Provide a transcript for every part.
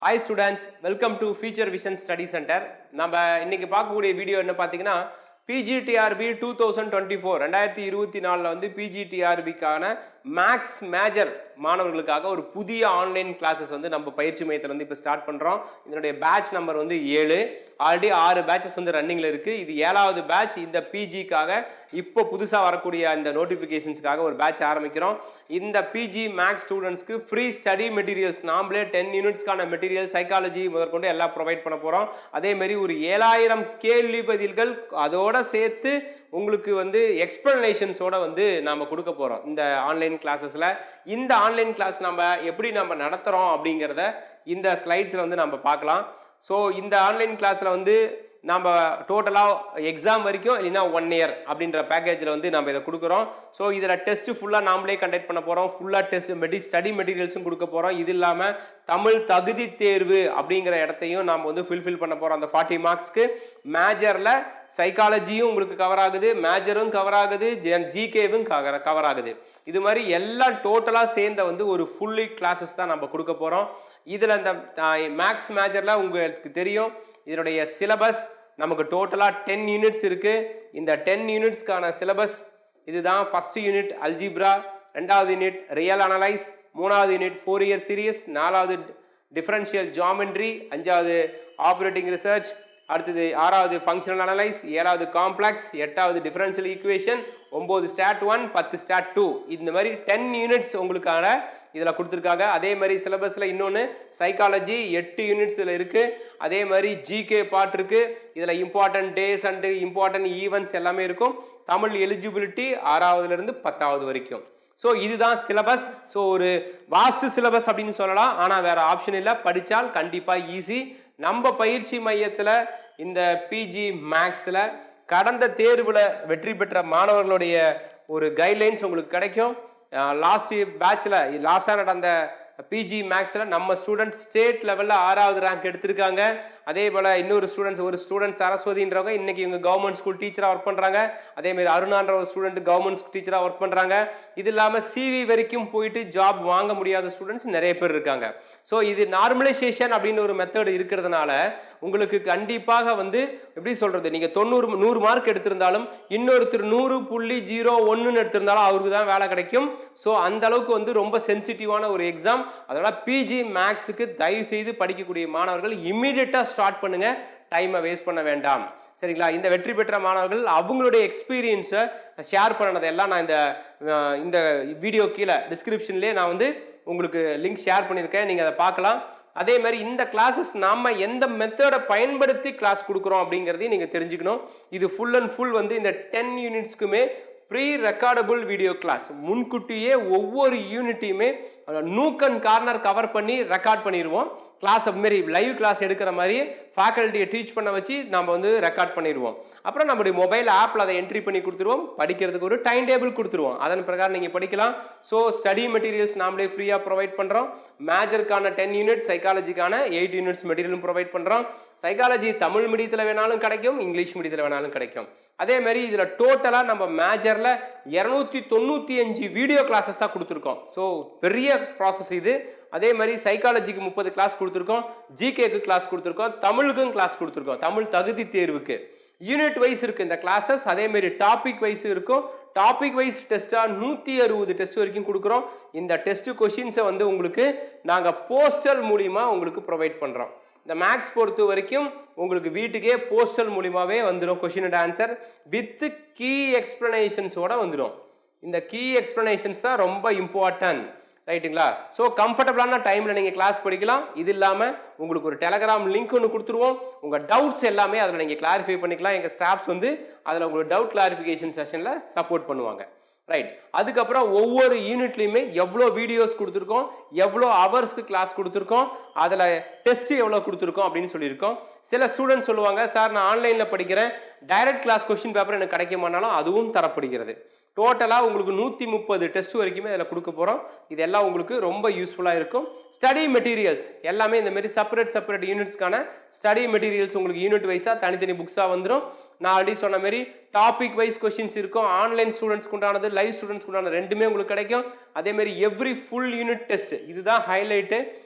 Hi students, welcome to Future Vision Study Center. நம்ம இன்னைக்கு பார்க்கக்கூடிய வீடியோ என்ன பார்த்தீங்கன்னா PGTRB 2024 2024ல வந்து PGTRBக்கான மேக்ஸ் மேஜர் மாணவர்களுக்காக ஒரு புதிய ஆன்லைன் கிளாஸஸ் வந்து நம்ம பயிற்சி மையத்தில் வந்து இப்போ ஸ்டார்ட் பண்ணுறோம். இதனுடைய பேட்ச் நம்பர் வந்து 7. ஆல்ரெடி 6 பேட்சஸ் வந்து ரன்னிங்கில் இருக்குது. இது 7வது பேட்ச். இந்த பிஜிக்காக இப்போ புதுசாக வரக்கூடிய இந்த நோட்டிஃபிகேஷன்ஸ்க்காக ஒரு பேட்ச் ஆரம்பிக்கிறோம். இந்த பிஜி மேக்ஸ் ஸ்டூடெண்ட்ஸ்க்கு ஃப்ரீ ஸ்டடி மெட்டீரியல்ஸ் நாமளே 10 யூனிட்ஸ்க்கான மெட்டீரியல் சைக்காலஜி முதற்கொண்டு எல்லாம் ப்ரொவைட் பண்ண போகிறோம். அதேமாரி ஒரு 7000 கேள்வி பதில்கள் அதோட சேர்த்து உங்களுக்கு வந்து எக்ஸ்பிளனேஷன்ஸோட வந்து நாம் கொடுக்க போகிறோம் இந்த ஆன்லைன் கிளாஸஸில். இந்த ஆன்லைன் கிளாஸ் நம்ம எப்படி நம்ம நடத்துகிறோம் அப்படிங்கிறத இந்த ஸ்லைட்ஸில் வந்து நம்ம பார்க்கலாம். ஸோ இந்த ஆன்லைன் கிளாஸில் வந்து நம்ம டோட்டலாக எக்ஸாம் வரைக்கும் இல்லைன்னா 1 இயர் அப்படின்ற பேக்கேஜில் வந்து நம்ம இதை கொடுக்குறோம். ஸோ இதில் டெஸ்ட்டு ஃபுல்லாக நாமளே கண்டக்ட் பண்ண போகிறோம். ஃபுல்லாக டெஸ்ட் ஸ்டடி மெட்டீரியல்ஸும் கொடுக்க போகிறோம். இது இல்லாமல் தமிழ் தகுதி தேர்வு அப்படிங்கிற இடத்தையும் நாம் வந்து ஃபில்ஃபில் பண்ண போகிறோம். அந்த 40 மார்க்ஸ்க்கு மேஜரில் சைக்காலஜியும் உங்களுக்கு கவர் ஆகுது, மேஜரும் கவர் ஆகுது, ஜிகேவும் கவர் ஆகுது. இது மாதிரி எல்லாம் டோட்டலாக சேர்ந்த வந்து ஒரு ஃபுல்லி கிளாஸஸ் தான் நம்ம கொடுக்க போகிறோம். இதில் இந்த மேக்ஸ் மேஜரில் உங்களுக்கு தெரியும் இதனுடைய சிலபஸ் நமக்கு டோட்டலாக 10 யூனிட்ஸ் இருக்குது. இந்த 10 யூனிட்ஸ்க்கான சிலபஸ் இதுதான். ஃபஸ்ட்டு யூனிட் அல்ஜிப்ரா, 2வது யூனிட் ரியல் அனலைஸ், 3வது யூனிட் 4 இயர் சீரியஸ், 4வது டிஃபரன்ஷியல் ஜியாமெட்ரி, 5வது ஆப்ரேட்டிங் ரிசர்ச், அடுத்தது 6வது ஃபங்க்ஷனல் அனலைஸ், 7வது காம்ப்ளெக்ஸ், 8வது டிஃபரன்ஷியல் ஈக்குவேஷன், 9 ஸ்டாட் 1, 10 ஸ்டாட் 2. இந்த மாதிரி 10 யூனிட்ஸ் உங்களுக்கான இதில் கொடுத்துருக்காங்க. அதே மாதிரி சிலபஸில் இன்னொன்று சைக்காலஜி 8 யூனிட்ஸ் இதில் இருக்குது. அதே மாதிரி ஜிகே பார்ட் இருக்குது. இதில் important days and important events எல்லாமே இருக்கும். தமிழ் எலிஜிபிலிட்டி 6வதுலேருந்து 10வது வரைக்கும். ஸோ இதுதான் சிலபஸ். ஸோ ஒரு வாஸ்ட் சிலபஸ் அப்படின்னு சொல்லலாம். ஆனால் வேறு ஆப்ஷன் இல்லை, படித்தால் கண்டிப்பாக ஈஸி. நம்ம பயிற்சி மையத்தில் இந்த பிஜி மேக்ஸில் கடந்த தேர்வில் வெற்றி பெற்ற மாணவர்களுடைய ஒரு கைட்லைன்ஸ் உங்களுக்கு கிடைக்கும். லாஸ்ட் பேட்சில் லாஸ்டாக நடந்த பிஜி மேக்ஸில் நம்ம ஸ்டூடெண்ட்ஸ் ஸ்டேட் லெவலில் 6வது ரேங்க் எடுத்திருக்காங்க. அதே போல் இன்னொரு ஸ்டூடெண்ட் சரஸ்வதின்றவங்க இன்றைக்கி இவங்க கவர்மெண்ட் ஸ்கூல் டீச்சராக ஒர்க் பண்ணுறாங்க. அதேமாரி அருணான்ற ஒரு ஸ்டூடெண்ட் கவர்மெண்ட் டீச்சராக ஒர்க் பண்ணுறாங்க. இது இல்லாமல் சிவி வரைக்கும் போயிட்டு ஜாப் வாங்க முடியாத ஸ்டூடெண்ட்ஸ் நிறைய பேர் இருக்காங்க. ஸோ இது நார்மலைசேஷன் அப்படின்னு ஒரு மெத்தட் இருக்கிறதுனால உங்களுக்கு கண்டிப்பாக வந்து எப்படி சொல்கிறது, நீங்கள் 100 மார்க் எடுத்திருந்தாலும் இன்னொருத்தர் 100.01 எடுத்திருந்தாலும் அவருக்கு தான் வேலை கிடைக்கும். ஸோ அந்த அளவுக்கு வந்து ரொம்ப சென்சிட்டிவான ஒரு எக்ஸாம். அதனால் பிஜி மேக்ஸுக்கு தயவு செய்து படிக்கக்கூடிய மாணவர்கள் இம்மீடியட்டாக ஸ்டார்ட் பண்ணுங்க, டைமை வேஸ்ட் பண்ண வேண்டாம். சரிங்களா? இந்த வெற்றி பெற்ற மாணவர்கள் அவங்களுடைய எக்ஸ்பீரியன்ஸை ஷேர் பண்ணதெல்லாம் நான் இந்த வீடியோ கீழே டிஸ்கிரிப்ஷன்லேயே நான் வந்து உங்களுக்கு லிங்க் ஷேர் பண்ணியிருக்கேன், நீங்கள் அதை பார்க்கலாம். அதே மாதிரி இந்த கிளாஸஸ் நாம் எந்த மெத்தடை பயன்படுத்தி கிளாஸ் கொடுக்குறோம் அப்படிங்கிறதையும் நீங்கள் தெரிஞ்சுக்கணும். இது ஃபுல் அண்ட் ஃபுல் வந்து இந்த 10 யூனிட்ஸ்க்குமே ப்ரீ ரெக்கார்டபுள் வீடியோ கிளாஸ். முன்கூட்டியே ஒவ்வொரு யூனிட்டையுமே நூக் அண்ட் கார்னர் கவர் பண்ணி ரெக்கார்ட் பண்ணிடுவோம். கிளாஸ் மாரி லைவ் கிளாஸ் எடுக்கிற மாதிரி ஃபேக்கல்ட்டியை டீச் பண்ண வச்சு நம்ம வந்து ரெக்கார்ட் பண்ணிடுவோம். அப்புறம் நம்மளுடைய மொபைல் ஆப்பில் அதை என்ட்ரி பண்ணி கொடுத்துருவோம். படிக்கிறதுக்கு ஒரு டைம் டேபிள் கொடுத்துருவோம். அதன் பிரகாரம் நீங்கள் படிக்கலாம். ஸோ ஸ்டடி மெட்டீரியல்ஸ் நாமளே ஃப்ரீயாக ப்ரொவைட் பண்ணுறோம். மேஜருக்கான 10 யூனிட்ஸ், சைக்காலஜிக்கான 8 யூனிட்ஸ் மெட்டீரியலும் ப்ரொவைட் பண்ணுறோம். சைக்காலஜி தமிழ் மீடியத்தில் வேணாலும் கிடைக்கும், இங்கிலீஷ் மீடியத்தில் வேணாலும் கிடைக்கும். அதேமாதிரி இதில் டோட்டலாக நம்ம மேஜரில் 295 வீடியோ கிளாஸஸாக கொடுத்துருக்கோம். ஸோ பெரிய ப்ராசஸ் இது. அதே மாதிரி சைக்காலஜிக்கு 30 கிளாஸ் கொடுத்துருக்கோம், ஜிகேக்கு கிளாஸ் கொடுத்துருக்கோம், தமிழுக்கும் கிளாஸ் கொடுத்துருக்கோம். தமிழ் தகுதி தேர்வுக்கு யூனிட் வைஸ் இருக்குது இந்த கிளாஸஸ். அதேமாரி டாபிக் வைஸ் இருக்கும். டாபிக் வைஸ் டெஸ்ட்டாக 160 டெஸ்ட் வரைக்கும் கொடுக்குறோம். இந்த டெஸ்ட் கொஷின்ஸை வந்து உங்களுக்கு நாங்கள் போஸ்டல் மூலிமா உங்களுக்கு ப்ரொவைட் பண்ணுறோம். இந்த மேக்ஸ் பொறுத்த வரைக்கும் உங்களுக்கு வீட்டுக்கே போஸ்டல் மூலிமாவே வந்துடும். Question and answer with key எக்ஸ்பிளனேஷன்ஸோட வந்துடும். இந்த கீ எக்ஸ்பிளனேஷன்ஸ் தான் ரொம்ப இம்பார்ட்டன்ட், ரைட்டுங்களா? ஸோ கம்ஃபர்டபுளான டைமில் நீங்கள் கிளாஸ் படிக்கலாம். இது இல்லாமல் உங்களுக்கு ஒரு டெலகிராம் லிங்க் ஒன்று கொடுத்துருவோம். உங்கள் டவுட்ஸ் எல்லாமே அதில் நீங்கள் கிளாரிஃபை பண்ணிக்கலாம். எங்கள் ஸ்டாஃப்ஸ் வந்து அதில் உங்களுக்கு டவுட் கிளாரிஃபிகேஷன் செஷனில் சப்போர்ட் பண்ணுவாங்க, ரைட்? அதுக்கப்புறம் ஒவ்வொரு யூனிட்லையுமே எவ்வளோ வீடியோஸ் கொடுத்துருக்கோம், எவ்வளோ ஹவர்ஸ்க்கு கிளாஸ் கொடுத்துருக்கோம், அதில் டெஸ்ட்டு எவ்வளோ கொடுத்துருக்கோம் அப்படின்னு சொல்லியிருக்கோம். சில ஸ்டூடெண்ட்ஸ் சொல்லுவாங்க, சார் நான் ஆன்லைனில் படிக்கிறேன், டைரக்ட் கிளாஸ் கொஷின் பேப்பர் எனக்கு கிடைக்குமானாலும் அதுவும் தரப்படுகிறது. டோட்டலாக உங்களுக்கு 130 டெஸ்ட் வரைக்குமே இதில் கொடுக்க போகிறோம். இதெல்லாம் உங்களுக்கு ரொம்ப யூஸ்ஃபுல்லாக இருக்கும். ஸ்டடி மெட்டீரியல்ஸ் எல்லாமே இந்த மாதிரி செப்பரேட் யூனிட்ஸ்க்கான ஸ்டடி மெட்டீரியல்ஸ் உங்களுக்கு யூனிட் வைஸாக தனித்தனி புக்ஸாக வந்துடும். நான் ஆல்ரெடி சொன்ன மாதிரி டாபிக் வைஸ் கொஸ்டின்ஸ் இருக்கும். ஆன்லைன் ஸ்டூடெண்ட்ஸ்க்கு உண்டானது, லைவ் ஸ்டூடெண்ட்ஸ்க்கு உண்டான ரெண்டுமே உங்களுக்கு கிடைக்கும். அதேமாதிரி எவ்ரி ஃபுல் யூனிட் டெஸ்ட், இதுதான் ஹைலைட்டு.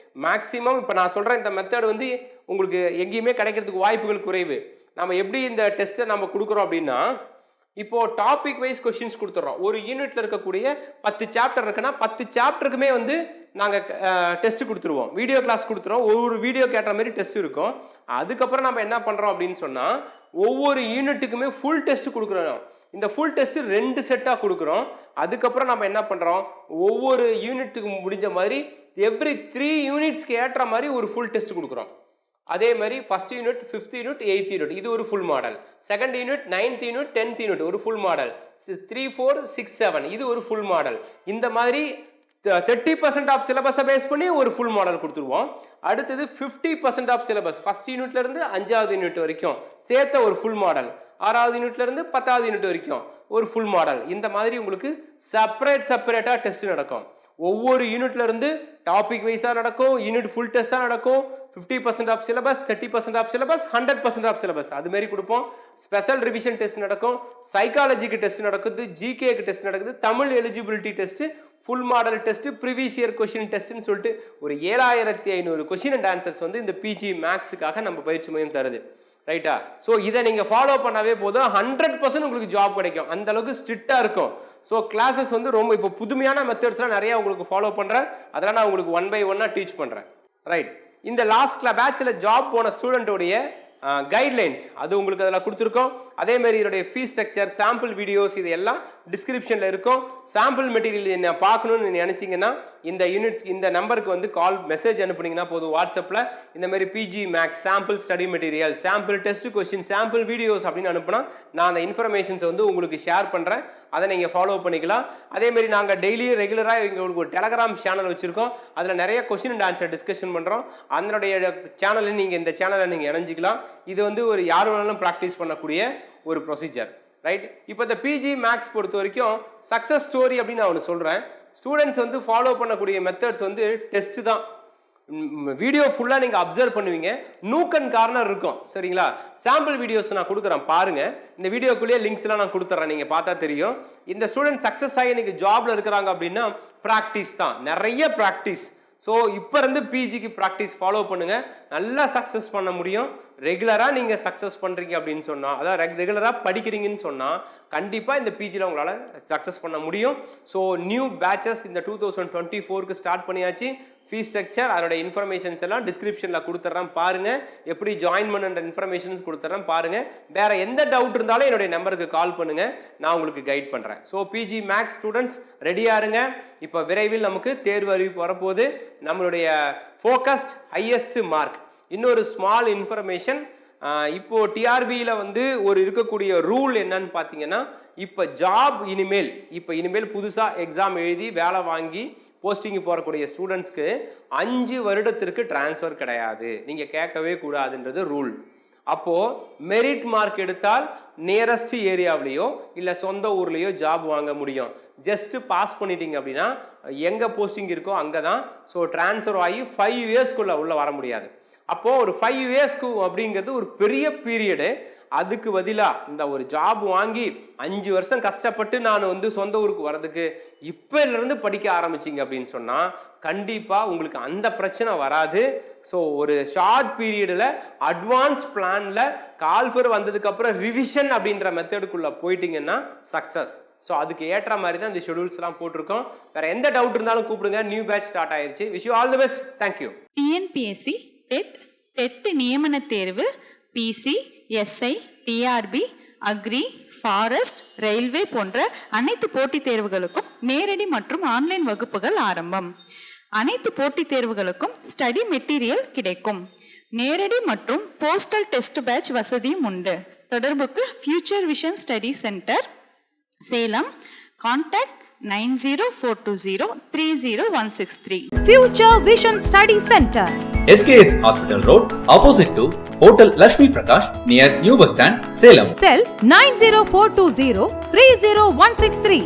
மேக்ஸிமம் இப்போ நான் சொல்கிற இந்த மெத்தட் வந்து உங்களுக்கு எங்கேயுமே கிடைக்கிறதுக்கு வாய்ப்புகள் குறைவு. நம்ம எப்படி இந்த டெஸ்ட்டை நம்ம கொடுக்குறோம் அப்படின்னா, இப்போ டாபிக் வைஸ் கொஸ்டின்ஸ் கொடுத்துட்றோம். ஒரு யூனிட்ல இருக்கக்கூடிய 10 சாப்டர் இருக்குன்னா 10 சாப்டருக்குமே வந்து நாங்கள் டெஸ்ட் கொடுத்துருவோம். வீடியோ கிளாஸ் கொடுத்துருவோம். ஒவ்வொரு வீடியோ கேட்ட மாதிரி டெஸ்ட் இருக்கும். அதுக்கப்புறம் நம்ம என்ன பண்ணுறோம் அப்படின்னு சொன்னால், ஒவ்வொரு யூனிட்டுக்குமே ஃபுல் டெஸ்ட் கொடுக்குறோம். இந்த ஃபுல் டெஸ்ட் 2 செட்டாக கொடுக்குறோம். அதுக்கப்புறம் நம்ம என்ன பண்ணுறோம், ஒவ்வொரு யூனிட்டுக்கு முடிஞ்ச மாதிரி எவ்ரி 3 யூனிட்ஸ்க்கு ஏற்ற மாதிரி ஒரு ஃபுல் டெஸ்ட் கொடுக்குறோம். அதே மாதிரி first unit, 5th unit, 8th unit இது ஒரு full model. Second unit, 9th unit, 10th unit ஒரு ஃபுல் மாடல். 3, 4, 6, 7 இது ஒரு ஃபுல் மாடல். இந்த மாதிரி 30% ஆஃப் சிலபஸை பேஸ் பண்ணி ஒரு ஃபுல் மாடல் கொடுத்துருவோம். அடுத்தது 50% ஆஃப் சிலபஸ் ஃபர்ஸ்ட் யூனிட்ல இருந்து 5வது யூனிட் வரைக்கும் சேர்த்த ஒரு ஃபுல் மாடல். 6வது யூனிட்ல இருந்து 10வது யூனிட் வரைக்கும் ஒரு ஃபுல் மாடல். இந்த மாதிரி உங்களுக்கு செப்பரேட்டாக டெஸ்ட் நடக்கும். ஒவ்வொரு யூனிட்ல இருந்து டாபிக் வைஸாக நடக்கும். யூனிட் ஃபுல் டெஸ்ட்டாக நடக்கும். 50% of syllabus, 30% of syllabus, 100% of syllabus அது மாதிரி கொடுப்போம். ஸ்பெஷல் ரிவிஷன் டெஸ்ட் நடக்கும். சைக்காலஜிக்கு டெஸ்ட் நடக்குது. ஜிகேக்கு டெஸ்ட் நடக்குது. Tamil eligibility test, full model test, previous year question டெஸ்ட்னு சொல்லிட்டு ஒரு 7500 கொஸ்டின் அண்ட் ஆன்சர்ஸ் வந்து இந்த பிஜி மேக்ஸுக்காக நம்ம பயிற்சி மையம் தருது. ரைட்டா? ஸோ இதை நீங்கள் ஃபாலோ பண்ணாவே போதும், 100% உங்களுக்கு ஜாப் கிடைக்கும். அந்த அளவுக்கு ஸ்ட்ரிக்டாக இருக்கும். ஸோ கிளாஸஸ் வந்து ரொம்ப இப்போ புதுமையான மெத்தட்ஸ்லாம் நிறையா உங்களுக்கு ஃபாலோ பண்ணுறேன். அதெல்லாம் நான் உங்களுக்கு 1 by 1 டீச் பண்ணுறேன். ரைட், இந்த லாஸ்ட் பேட்சில் ஜாப் போன ஸ்டூடெண்ட்டோடைய கைட்லைன்ஸ் அது உங்களுக்கு அதில் கொடுத்துருக்கோம். அதேமாதிரி இதோடைய ஃபீஸ் ஸ்ட்ரக்சர், சாம்பிள் வீடியோஸ் இது எல்லாம் டிஸ்கிரிப்ஷனில் இருக்கும். சாம்பிள் மெட்டீரியல் என்ன பார்க்கணும்னு நினச்சிங்கன்னா இந்த யூனிட்ஸ் இந்த நம்பருக்கு வந்து கால் மெசேஜ் அனுப்புனீங்கன்னா போதும். வாட்ஸ்அப்பில் இந்த மாதிரி PG maths sample study material, sample test question, sample videos அப்படின்னு அனுப்புனா நான் அந்த இன்ஃபர்மேஷன்ஸை வந்து உங்களுக்கு ஷேர் பண்ணுறேன். அதை நீங்கள் ஃபாலோ பண்ணிக்கலாம். அதேமாரி நாங்கள் டெய்லியும் ரெகுலராக எங்களுக்கு ஒரு டெலகிராம் சேனல் வச்சுருக்கோம். அதில் நிறைய கொஸ்டின் அண்ட் ஆன்சர் டிஸ்கஷன் பண்ணுறோம். அதனுடைய சேனலில் நீங்கள் இந்த சேனலில் நீங்கள் இணைஞ்சிக்கலாம். இது வந்து ஒரு யார் வேணாலும் ப்ராக்டிஸ் பண்ணக்கூடிய ஒரு ப்ரொசீஜர். ரைட், இப்போ இந்த பிஜி மேக்ஸ் பொறுத்த வரைக்கும் சக்ஸஸ் ஸ்டோரி அப்படின்னு நான் ஒன்று சொல்கிறேன். ஸ்டூடெண்ட்ஸ் வந்து ஃபாலோ பண்ணக்கூடிய மெத்தட்ஸ் வந்து டெஸ்ட் தான். வீடியோ ஃபுல்லாக நீங்கள் அப்சர்வ் பண்ணுவீங்க. நூக் அண்ட் கார்னர் இருக்கும். சரிங்களா? சாம்பிள் வீடியோஸ் நான் கொடுக்குறேன் பாருங்கள். இந்த வீடியோக்குள்ளேயே லிங்க்ஸ்லாம் நான் கொடுத்துட்றேன். நீங்கள் பார்த்தா தெரியும். இந்த ஸ்டூடெண்ட் சக்ஸஸ் ஆகி இன்னைக்கு ஜாப்ல இருக்கிறாங்க அப்படின்னா ப்ராக்டிஸ் தான், நிறைய ப்ராக்டிஸ். ஸோ இப்போ இருந்து பிஜிக்கு ப்ராக்டிஸ் ஃபாலோ பண்ணுங்க, நல்லா சக்ஸஸ் பண்ண முடியும். ரெகுலராக நீங்கள் சக்ஸஸ் பண்ணுறீங்க அப்படின்னு சொன்னால், அதாவது ரெகுலராக படிக்கிறீங்கன்னு சொன்னால் கண்டிப்பாக இந்த பிஜியில் உங்களால் சக்ஸஸ் பண்ண முடியும். ஸோ நியூ பேட்சஸ் இந்த 2024க்கு ஸ்டார்ட் பண்ணியாச்சு. ஃபீஸ் ஸ்ட்ரக்சர் அதோட இன்ஃபர்மேஷன்ஸ் எல்லாம் டிஸ்கிரிப்ஷனில் கொடுத்துட்றேன் பாருங்கள். எப்படி ஜாயின் பண்ணுற இன்ஃபர்மேஷன்ஸ் கொடுத்துட்றேன் பாருங்கள். வேறு எந்த டவுட் இருந்தாலும் என்னுடைய நம்பருக்கு கால் பண்ணுங்கள், நான் உங்களுக்கு கைட் பண்ணுறேன். ஸோ பிஜி மேக்ஸ் ஸ்டூடெண்ட்ஸ் ரெடியாக இருங்க. இப்போ விரைவில் நமக்கு தேர்வு அறிவிப்பு வரப்போகுது. நம்மளுடைய ஃபோக்கஸ்ட் ஹையஸ்ட் மார்க். இன்னொரு ஸ்மால் இன்ஃபர்மேஷன், இப்போ டிஆர்பியில் வந்து ஒரு இருக்கக்கூடிய ரூல் என்னன்னு பார்த்தீங்கன்னா, இப்போ ஜாப் இனிமேல் புதுசாக எக்ஸாம் எழுதி வேலை வாங்கி போஸ்டிங் போகக்கூடிய ஸ்டூடெண்ட்ஸ்க்கு 5 வருடத்திற்கு டிரான்ஸ்ஃபர் கிடையாது. நீங்கள் கேட்கவே கூடாதுன்றது ரூல். அப்போது மெரிட் மார்க் எடுத்தால் நியரஸ்ட் ஏரியாவிலையோ இல்லை சொந்த ஊர்லேயோ ஜாப் வாங்க முடியும். ஜஸ்ட் பாஸ் பண்ணிட்டீங்க அப்படின்னா எங்கே போஸ்டிங் இருக்கோ அங்கே தான். ஸோ டிரான்ஸ்ஃபர் ஆகி 5 இயர்ஸ்க்குள்ளே உள்ள வர முடியாது. அப்போது ஒரு 5 இயர்ஸ்க்கு அப்படிங்கிறது ஒரு பெரிய பீரியடு. அதுக்கு பதிலாக இந்த ஒரு ஜாப் வாங்கி 5 வருஷம் கஷ்டப்பட்டு நான் வந்து சொந்த ஊருக்கு வர்றதுக்கு இப்போலேருந்து படிக்க ஆரம்பிச்சிங்க அப்படின்னு சொன்னால் கண்டிப்பாக உங்களுக்கு அந்த பிரச்சனை வராது. ஸோ ஒரு ஷார்ட் பீரியடில் அட்வான்ஸ் பிளானில் கால்ஃபர் வந்ததுக்கப்புறம் ரிவிஷன் அப்படின்ற மெத்தடுக்குள்ளே போயிட்டீங்கன்னா சக்ஸஸ். ஸோ அதுக்கு ஏற்ற மாதிரி தான் இந்த ஷெடியூல்ஸ்லாம் போட்டிருக்கோம். வேறு எந்த டவுட் இருந்தாலும் கூப்பிடுங்க. நியூ பேட்ச் ஸ்டார்ட் ஆயிடுச்சு. Wish you all the best. Thank you. TNPSC TET நியமன தேர்வு, PC, SI, TRB, agri, forest, railway போன்ற அனைத்து போட்டித் தேர்வுகளுக்கும் நேரடி மற்றும் ஆன்லைன் வகுப்புகள் ஆரம்பம். அனைத்து போட்டித் தேர்வுகளுக்கும் ஸ்டடி மெட்டீரியல் கிடைக்கும். நேரடி மற்றும் போஸ்டல் டெஸ்ட் பேட்ச் வசதியும் உண்டு. தொடர்புக்கு future vision study centre, Salem. Contact 9042030163. Future Vision Study Center, SKS Hospital Road, opposite to Hotel Lakshmi Prakash, near New Bus Stand, Salem. Cell 90420 30163.